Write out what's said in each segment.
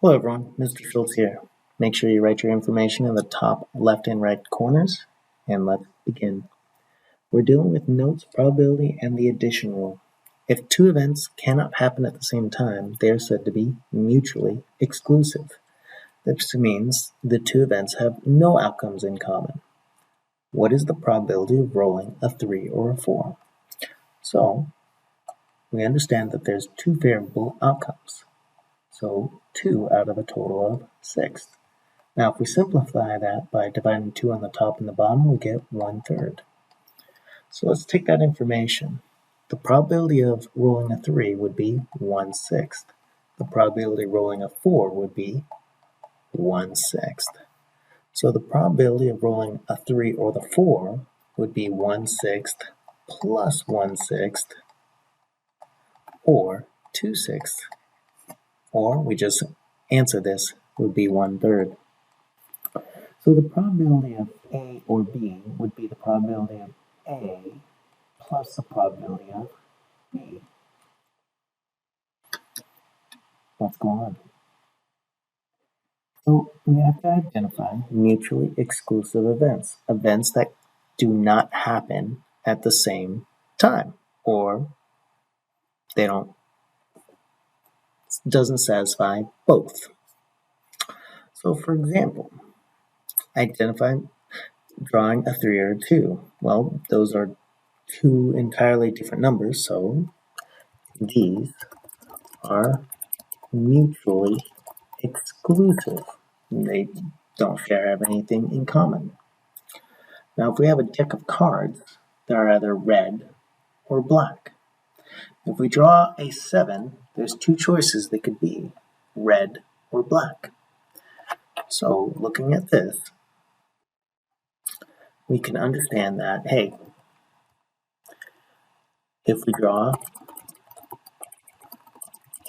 Hello everyone, Mr. Schultz here. Make sure you write your information in the top left and right corners, and let's begin. We're dealing with notes, probability, and the addition rule. If two events cannot happen at the same time, they are said to be mutually exclusive. This means the two events have no outcomes in common. What is the probability of rolling a 3 or a 4? So, we understand that there's two variable outcomes. So 2 out of a total of 6. Now if we simplify that by dividing 2 on the top and the bottom, we get 1/3. So let's take that information. The probability of rolling a 3 would be 1/6. The probability of rolling a 4 would be 1/6. So the probability of rolling a 3 or the 4 would be 1/6 plus 1/6 or 2/6. Or we just answer this would be 1/3. So the probability of A or B would be the probability of A plus the probability of B. Let's go on. So we have to identify mutually exclusive events, events that do not happen at the same time, or doesn't satisfy both. So for example, identify drawing a 3 or a 2. Well, those are two entirely different numbers, so these are mutually exclusive. They don't have anything in common. Now, if we have a deck of cards that are either red or black, if we draw a 7, there's two choices they could be, red or black. So looking at this, we can understand that, hey, if we draw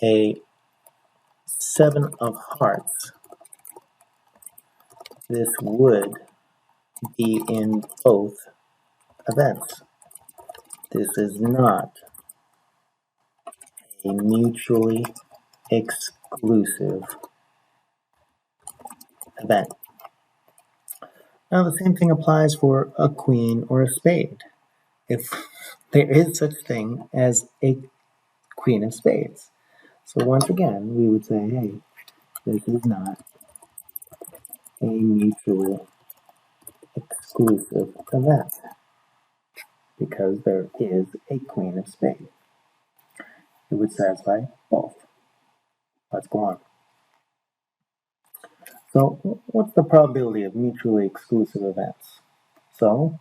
a 7 of hearts, this would be in both events. This is not a mutually exclusive event. Now the same thing applies for a queen or a spade. If there is such thing as a queen of spades. So once again, we would say, hey, this is not a mutually exclusive event because there is a queen of spades. It would satisfy both. Let's go on. So what's the probability of mutually exclusive events? So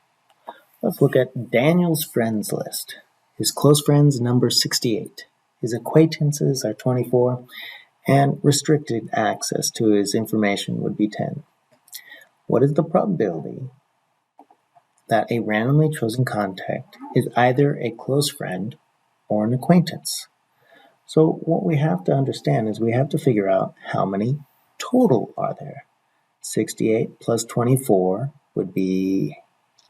let's look at Daniel's friends list. His close friends number 68. His acquaintances are 24, and restricted access to his information would be 10. What is the probability that a randomly chosen contact is either a close friend or an acquaintance? So what we have to understand is we have to figure out how many total are there. 68 plus 24 would be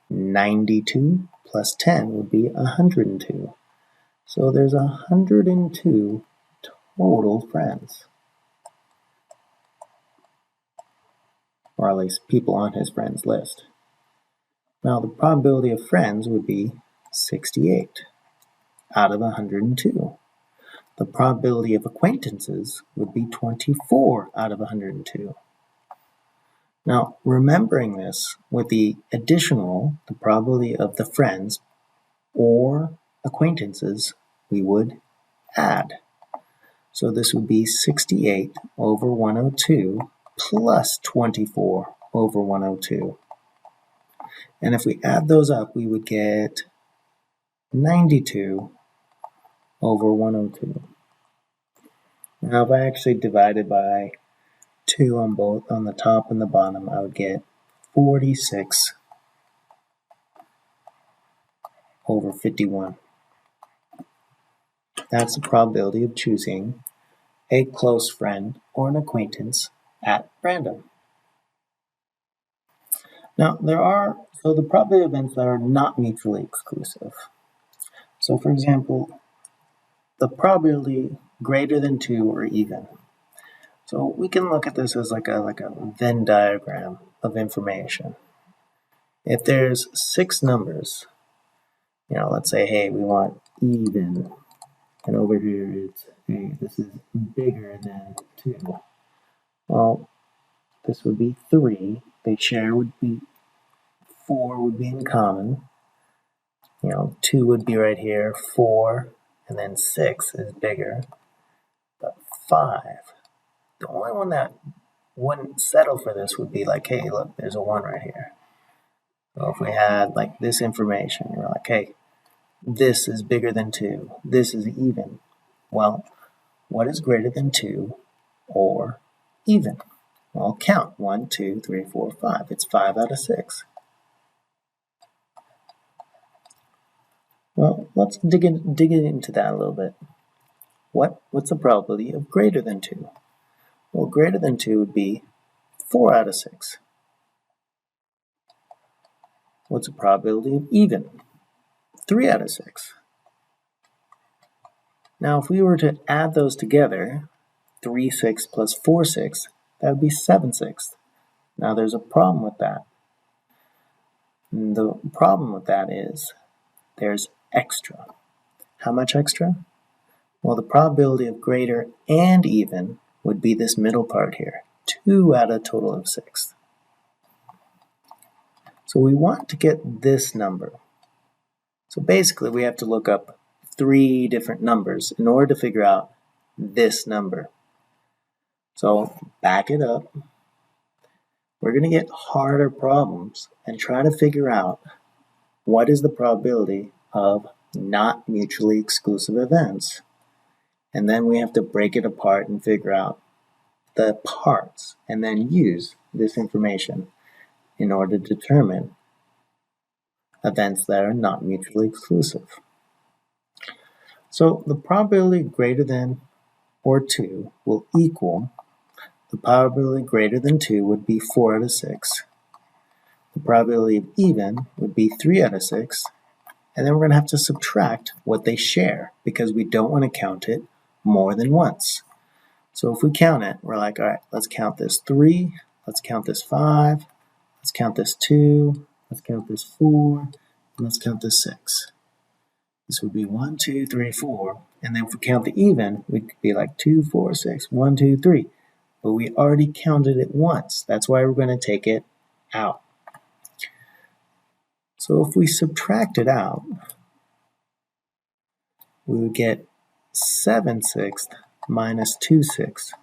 92, plus 10 would be 102. So there's 102 total friends, or at least people on his friends list. Now the probability of friends would be 68 out of 102. The probability of acquaintances would be 24 out of 102. Now, remembering this with the addition rule, the probability of the friends or acquaintances, we would add. So this would be 68 over 102 plus 24 over 102. And if we add those up, we would get 92 over 102. Now if I actually divided by 2 on both, on the top and the bottom, I would get 46 over 51. That's the probability of choosing a close friend or an acquaintance at random. Now the probability of events that are not mutually exclusive. So for example, the probability greater than 2 or even. So we can look at this as like a Venn diagram of information. If there's 6 numbers, let's say, hey, we want even, and over here it's, hey, this is bigger than 2. Well, this would be 3. They share would be 4 would be in common. 2 would be right here, 4, and then 6 is bigger. But 5, the only one that wouldn't settle for this would be like, hey, look, there's a 1 right here. So if we had like this information, we're like, hey, this is bigger than 2, this is even. Well, what is greater than 2 or even? Well, count 1, 2, 3, 4, 5. It's 5 out of 6. Well, let's dig into that a little bit. What's the probability of greater than 2? Well, greater than 2 would be 4 out of 6. What's the probability of even? 3 out of 6. Now, if we were to add those together, 3 6 plus 4 6, that would be 7 6. Now, there's a problem with that. And the problem with that is there's extra. How much extra? Well, the probability of greater and even would be this middle part here, 2 out of a total of 6. So we want to get this number. So basically, we have to look up 3 different numbers in order to figure out this number. So back it up. We're going to get harder problems and try to figure out what is the probability of not mutually exclusive events. And then we have to break it apart and figure out the parts and then use this information in order to determine events that are not mutually exclusive. So the probability greater than or 2 will equal the probability greater than 2 would be 4 out of 6. The probability of even would be 3 out of 6. And then we're going to have to subtract what they share because we don't want to count it more than once. So if we count it, we're like, all right, let's count this 3, let's count this 5, let's count this 2, let's count this 4, and let's count this 6. This would be 1, 2, 3, 4. And then if we count the even, we could be like 2, 4, 6, 1, 2, 3. But we already counted it once. That's why we're going to take it out. So if we subtract it out, we would get 7 sixths minus 2 sixths,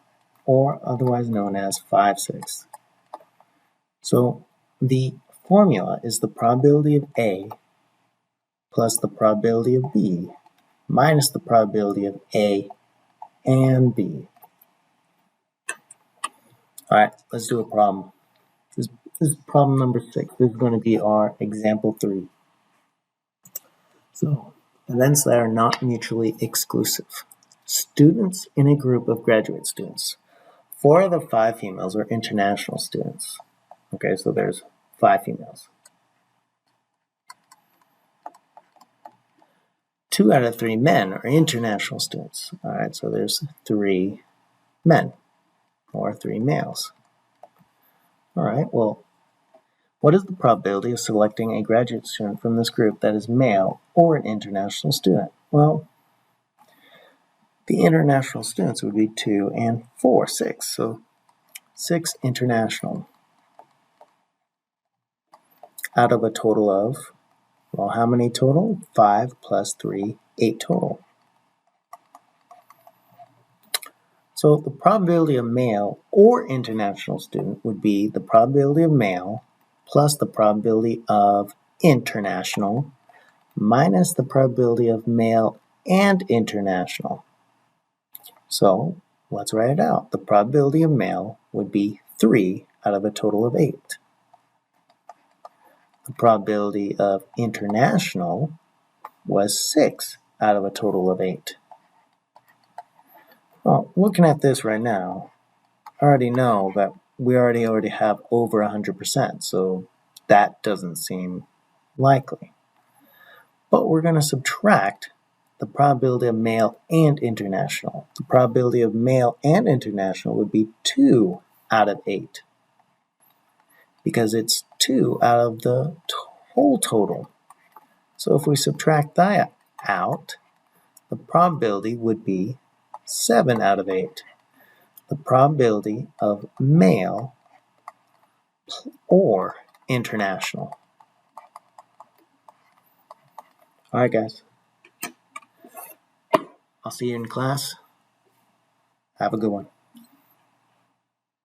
or otherwise known as 5 sixths. So the formula is the probability of A plus the probability of B minus the probability of A and B. All right, let's do a problem. This is problem number 6. This is going to be our example 3. So, events that are not mutually exclusive. Students in a group of graduate students. 4 of the 5 females are international students. Okay, so there's 5 females. 2 out of 3 men are international students. All right, so there's 3 men or 3 males. All right, well, what is the probability of selecting a graduate student from this group that is male or an international student? Well, the international students would be 2 and 4, 6. So 6 international out of a total of, well, how many total? 5 plus 3, 8 total. So the probability of male or international student would be the probability of male plus the probability of international minus the probability of male and international. So let's write it out. The probability of male would be 3 out of a total of 8. The probability of international was 6 out of a total of 8. Well, looking at this right now, I already know that we already have over 100%, so that doesn't seem likely. But we're going to subtract the probability of male and international. The probability of male and international would be 2 out of 8 because it's 2 out of the whole total. So if we subtract that out, the probability would be 7 out of 8. The probability of male or international. All right, guys. I'll see you in class. Have a good one.